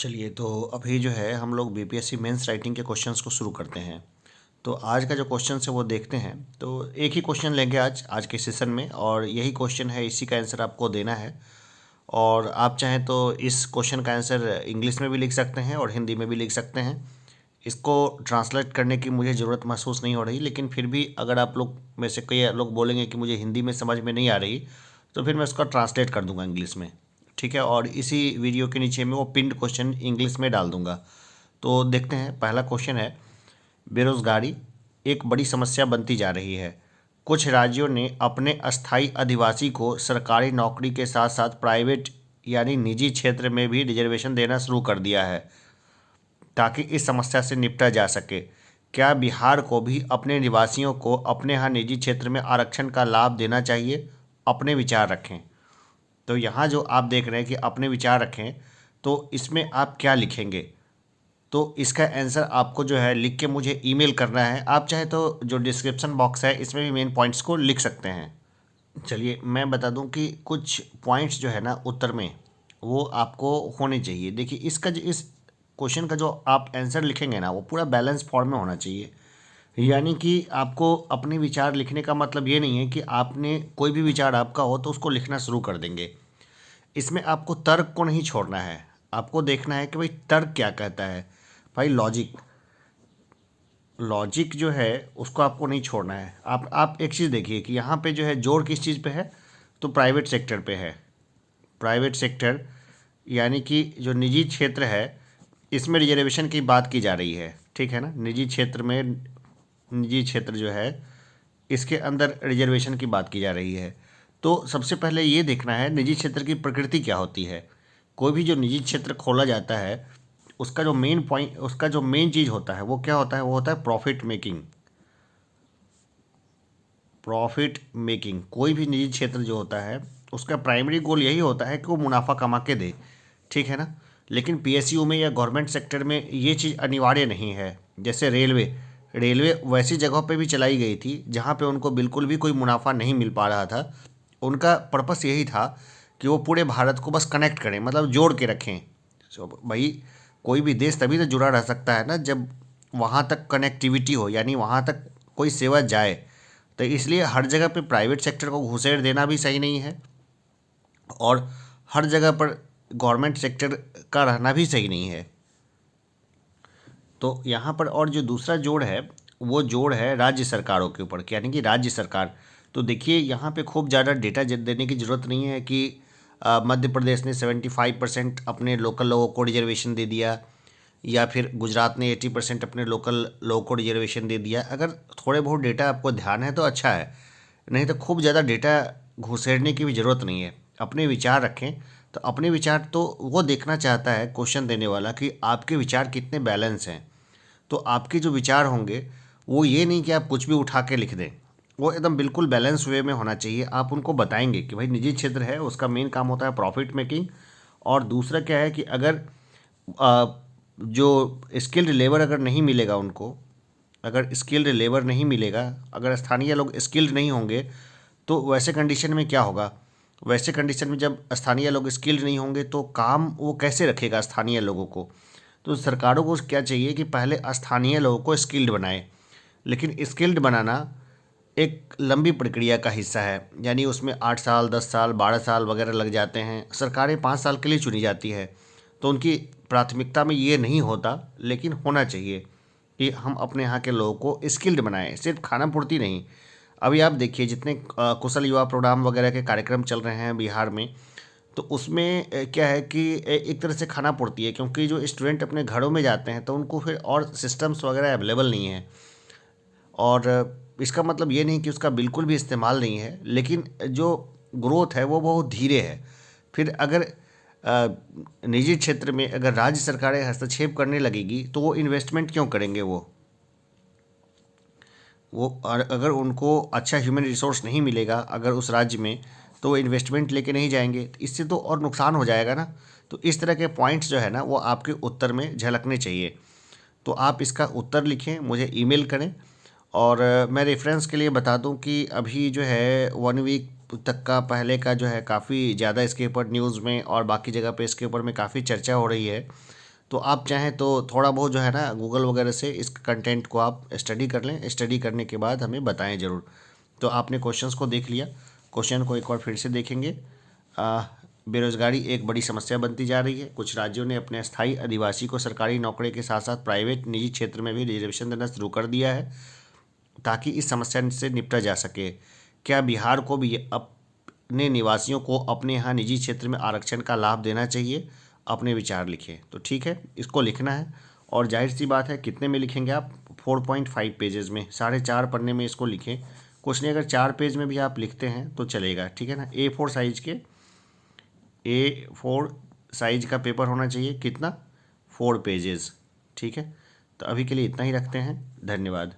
चलिए, तो अभी जो है हम लोग बीपीएससी मेंस राइटिंग के क्वेश्चंस को शुरू करते हैं। तो आज का जो क्वेश्चन है वो देखते हैं। तो एक ही क्वेश्चन लेंगे आज के सेशन में, और यही क्वेश्चन है, इसी का आंसर आपको देना है। और आप चाहें तो इस क्वेश्चन का आंसर इंग्लिश में भी लिख सकते हैं और हिंदी में भी लिख सकते हैं। इसको ट्रांसलेट करने की मुझे ज़रूरत महसूस नहीं हो रही, लेकिन फिर भी अगर आप लोग में से कई लोग बोलेंगे कि मुझे हिंदी में समझ में नहीं आ रही, तो फिर मैं उसका ट्रांसलेट कर दूंगा इंग्लिश में। ठीक है, और इसी वीडियो के नीचे में वो पिंड क्वेश्चन इंग्लिश में डाल दूंगा। तो देखते हैं, पहला क्वेश्चन है, बेरोजगारी एक बड़ी समस्या बनती जा रही है। कुछ राज्यों ने अपने अस्थायी अधिवासी को सरकारी नौकरी के साथ साथ प्राइवेट यानी निजी क्षेत्र में भी रिजर्वेशन देना शुरू कर दिया है ताकि इस समस्या से निपटा जा सके। क्या बिहार को भी अपने निवासियों को अपने यहाँ निजी क्षेत्र में आरक्षण का लाभ देना चाहिए? अपने विचार रखें। तो यहाँ जो आप देख रहे हैं कि अपने विचार रखें, तो इसमें आप क्या लिखेंगे? तो इसका आंसर आपको जो है लिख के मुझे ईमेल करना है। आप चाहे तो जो डिस्क्रिप्शन बॉक्स है इसमें भी मेन पॉइंट्स को लिख सकते हैं। चलिए, मैं बता दूं कि कुछ पॉइंट्स जो है ना उत्तर में, वो आपको होने चाहिए। देखिए, इस क्वेश्चन का जो आप आंसर लिखेंगे ना, वो पूरा बैलेंस फॉर्म में होना चाहिए। यानी कि आपको अपने विचार लिखने का मतलब ये नहीं है कि आपने कोई भी विचार आपका हो तो उसको लिखना शुरू कर देंगे। इसमें आपको तर्क को नहीं छोड़ना है। आपको देखना है कि भाई तर्क क्या कहता है। भाई लॉजिक लॉजिक जो है उसको आपको नहीं छोड़ना है। आप एक चीज़ देखिए कि यहाँ पे जो है जोर किस चीज़ पे है, तो प्राइवेट सेक्टर पे है। प्राइवेट सेक्टर यानी कि जो निजी क्षेत्र है, इसमें रिजर्वेशन की बात की जा रही है। ठीक है ना, निजी क्षेत्र में, निजी क्षेत्र जो है इसके अंदर रिजर्वेशन की बात की जा रही है। तो सबसे पहले ये देखना है निजी क्षेत्र की प्रकृति क्या होती है। कोई भी जो निजी क्षेत्र खोला जाता है, उसका जो मेन पॉइंट, उसका जो मेन चीज़ होता है वो क्या होता है? वो होता है प्रॉफिट मेकिंग। प्रॉफिट मेकिंग, कोई भी निजी क्षेत्र जो होता है उसका प्राइमरी गोल यही होता है कि वो मुनाफा कमा के दे। ठीक है ना। लेकिन पीएसयू में या गवर्नमेंट सेक्टर में ये चीज़ अनिवार्य नहीं है। जैसे रेलवे, रेलवे वैसी जगहों पे भी चलाई गई थी जहाँ पे उनको बिल्कुल भी कोई मुनाफा नहीं मिल पा रहा था। उनका पर्पस यही था कि वो पूरे भारत को बस कनेक्ट करें, मतलब जोड़ के रखें। भाई, कोई भी देश तभी तो जुड़ा रह सकता है ना जब वहाँ तक कनेक्टिविटी हो, यानी वहाँ तक कोई सेवा जाए। तो इसलिए हर जगह पे प्राइवेट सेक्टर को घुसेड़ देना भी सही नहीं है, और हर जगह पर गवर्नमेंट सेक्टर का रहना भी सही नहीं है। तो यहाँ पर और जो दूसरा जोड़ है, वो जोड़ है राज्य सरकारों के ऊपर, यानी कि राज्य सरकार। तो देखिए, यहाँ पे खूब ज़्यादा डेटा देने की ज़रूरत नहीं है कि मध्य प्रदेश ने 75% अपने लोकल लोगों को रिजर्वेशन दे दिया, या फिर गुजरात ने 80% अपने लोकल लोगों को रिजर्वेशन दे दिया। अगर थोड़े बहुत डेटा आपको ध्यान है तो अच्छा है, नहीं तो खूब ज़्यादा डेटा घुसेड़ने की भी ज़रूरत नहीं है। अपने विचार रखें। तो अपने विचार तो वो देखना चाहता है क्वेश्चन देने वाला कि आपके विचार कितने बैलेंस हैं। तो आपके जो विचार होंगे वो ये नहीं कि आप कुछ भी उठा के लिख दें, वो एकदम बिल्कुल बैलेंस वे में होना चाहिए। आप उनको बताएंगे कि भाई निजी क्षेत्र है, उसका मेन काम होता है प्रॉफिट मेकिंग। और दूसरा क्या है कि अगर जो स्किल्ड लेबर अगर नहीं मिलेगा उनको, अगर स्किल्ड लेबर नहीं मिलेगा, अगर स्थानीय लोग स्किल्ड नहीं होंगे, तो वैसे कंडीशन में क्या होगा? वैसे कंडीशन में जब स्थानीय लोग स्किल्ड नहीं होंगे तो काम वो कैसे रखेगा स्थानीय लोगों को? तो सरकारों को क्या चाहिए कि पहले स्थानीय लोगों को स्किल्ड बनाए। लेकिन स्किल्ड बनाना एक लंबी प्रक्रिया का हिस्सा है, यानी उसमें 8 साल, 10 साल, 12 साल वगैरह लग जाते हैं। सरकारें 5 साल के लिए चुनी जाती है, तो उनकी प्राथमिकता में ये नहीं होता। लेकिन होना चाहिए कि हम अपने यहाँ के लोगों को स्किल्ड बनाएं, सिर्फ खाना पूर्ति नहीं। अभी आप देखिए, जितने कुशल युवा प्रोग्राम वगैरह के कार्यक्रम चल रहे हैं बिहार में, तो उसमें क्या है कि एक तरह से खाना पड़ती है, क्योंकि जो स्टूडेंट अपने घरों में जाते हैं तो उनको फिर और सिस्टम्स वगैरह अवेलेबल नहीं है। और इसका मतलब ये नहीं कि उसका बिल्कुल भी इस्तेमाल नहीं है, लेकिन जो ग्रोथ है वो बहुत धीरे है। फिर अगर निजी क्षेत्र में अगर राज्य सरकारें हस्तक्षेप करने लगेगी तो वो इन्वेस्टमेंट क्यों करेंगे? वो अगर उनको अच्छा ह्यूमन रिसोर्स नहीं मिलेगा अगर उस राज्य में, तो वो इन्वेस्टमेंट लेके नहीं जाएंगे। तो इससे तो और नुकसान हो जाएगा ना। तो इस तरह के पॉइंट्स जो है ना वो आपके उत्तर में झलकने चाहिए। तो आप इसका उत्तर लिखें, मुझे ईमेल करें। और मैं रेफरेंस के लिए बता दूं कि अभी जो है 1 वीक तक का पहले का जो है काफ़ी ज़्यादा इसके ऊपर न्यूज़ में और बाकी जगह पे इसके ऊपर में काफ़ी चर्चा हो रही है। तो आप चाहें तो थोड़ा बहुत जो है ना गूगल वगैरह से इस कंटेंट को आप स्टडी कर लें, स्टडी करने के बाद हमें बताएं ज़रूर। तो आपने क्वेश्चंस को देख लिया, क्वेश्चन को एक बार फिर से देखेंगे। बेरोजगारी एक बड़ी समस्या बनती जा रही है। कुछ राज्यों ने अपने अस्थायी अधिवासी को सरकारी नौकरी के साथ साथ प्राइवेट निजी क्षेत्र में भी रिजर्वेशन देना शुरू कर दिया है ताकि इस समस्या से निपटा जा सके। क्या बिहार को भी अपने निवासियों को अपने यहाँ निजी क्षेत्र में आरक्षण का लाभ देना चाहिए? अपने विचार लिखें। तो ठीक है, इसको लिखना है और जाहिर सी बात है कितने में लिखेंगे आप? 4.5 पेजेस में, 4.5 पन्ने में इसको लिखें। कुछ नहीं, अगर 4 पेज में भी आप लिखते हैं तो चलेगा, ठीक है ना। A4 साइज का पेपर होना चाहिए, कितना? 4 पेजेस, ठीक है। तो अभी के लिए इतना ही रखते हैं, धन्यवाद।